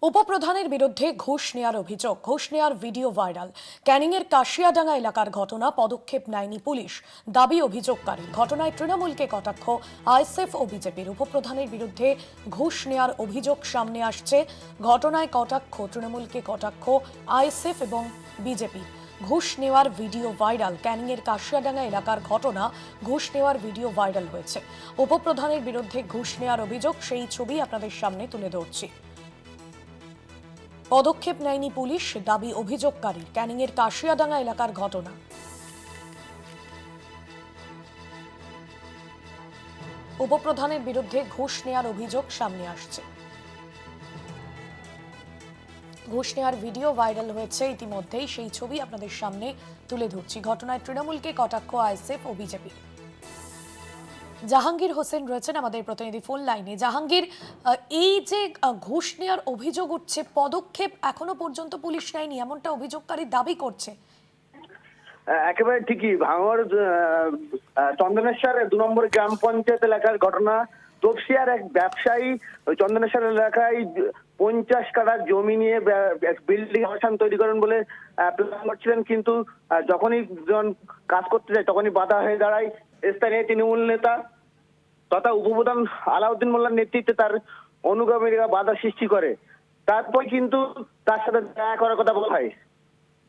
উপপ্রধানের বিরুদ্ধে ঘুষ নেওয়ার অভিযোগ, ঘুষ নেওয়ার ভিডিও ভাইরাল। ক্যানিংয়ের কাশিয়াডাঙ্গা এলাকার ঘটনা, পদক্ষেপ নেয়নি পুলিশ, দাবি অভিযোগকারী। ঘটনায় তৃণমূলকে কটাক্ষ আইএসএফ ও বিজেপির। উপপ্রধানের বিরুদ্ধে ঘুষ নেওয়ার অভিযোগ সামনে আসছে। ঘটনায় কটাক্ষ, তৃণমূলকে কটাক্ষ আইএসএফ এবং বিজেপির। ঘুষ নেওয়ার ভিডিও ভাইরাল। ক্যানিংয়ের কাশিয়াডাঙ্গা এলাকার ঘটনা, ঘুষ নেওয়ার ভিডিও ভাইরাল হয়েছে। উপপ্রধানের বিরুদ্ধে ঘুষ নেওয়ার অভিযোগ, সেই ছবি আপনাদের সামনে তুলে ধরছি। পদক্ষেপ নেয়নি পুলিশ, দাবি অভিযোগকারী। ক্যানিংয়ের কাশিয়াডাঙ্গা এলাকার ঘটনা। উপপ্রধানের বিরুদ্ধে ঘুষ নেওয়ার অভিযোগ সামনে আসছে। ঘুষ নেওয়ার ভিডিও ভাইরাল হয়েছে ইতিমধ্যেই, সেই ছবি আপনাদের সামনে তুলে ধরছি। ঘটনায় তৃণমূলকে কটাক্ষ আইএসএফ ও বিজেপির। জাহাঙ্গীর হোসেন রয়েছেন আমাদের প্রতিনিধি ফোন লাইনে। জাহাঙ্গীর, এই যে ঘুষ নেওয়ার অভিযোগ উঠছে, পদক্ষেপ এখনো পর্যন্ত পুলিশ নেয়নি এমনটা অভিযোগকারী দাবি করছে। একেবারে ঠিকই। ভাঙড় চন্দনেশ্বর 2 নম্বর গ্রাম পঞ্চায়েত এলাকার ঘটনা। তপসিয়ার এক ব্যবসায়ী চন্দনেশ্বর এলাকায় 50 কাঠা জমি নিয়ে বিল্ডিং আবাসন তৈরি করেন বলে প্ল্যান করছিলেন, কিন্তু যখনই কাজ করতে যায় তখনই বাধা হয়ে দাঁড়ায় স্থানীয় তৃণমূল নেতা তথা উপপ্রধান আলাউদ্দিন মোল্লার নেতৃত্বে তার অনুগামীরা বাধা সৃষ্টি করে। তারপর কিন্তু তার সাথে দেখা করার কথা বলা হয়।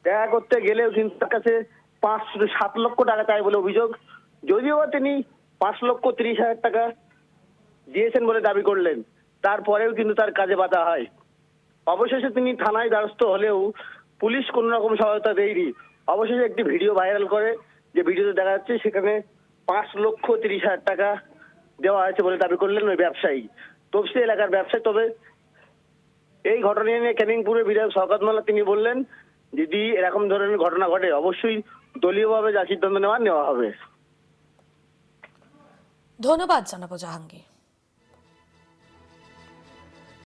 দেখা করতে গেলেও কিন্তু তার কাছে 7 লক্ষ টাকা চাই বলে অভিযোগ। যদিও তিনি 5,30,000 টাকা দিয়েছেন বলে দাবি করলেন, তারপরেও কিন্তু তার কাজে বাধা হয়। অবশেষে তিনি থানায় দ্বারস্থ হলেও পুলিশ কোন রকম সহায়তা দেয়নি। অবশেষে একটি ভিডিও ভাইরাল করে, যে ভিডিওতে দেখা যাচ্ছে সেখানে 5,30,000 টাকা দেওয়া হয়েছে বলে দাবি করলেন ওই ব্যবসায়ী, তপসি এলাকার ব্যবসায়ী। তবে এই ঘটনা নিয়ে ক্যানিংপুরের বিধায়ক শওকত মোল্লা তিনি বললেন, যদি এরকম ধরনের ঘটনা ঘটে অবশ্যই দলীয়ভাবে যা সিদ্ধান্ত নেওয়া হবে। ধন্যবাদ জানাবো জাহাঙ্গীর।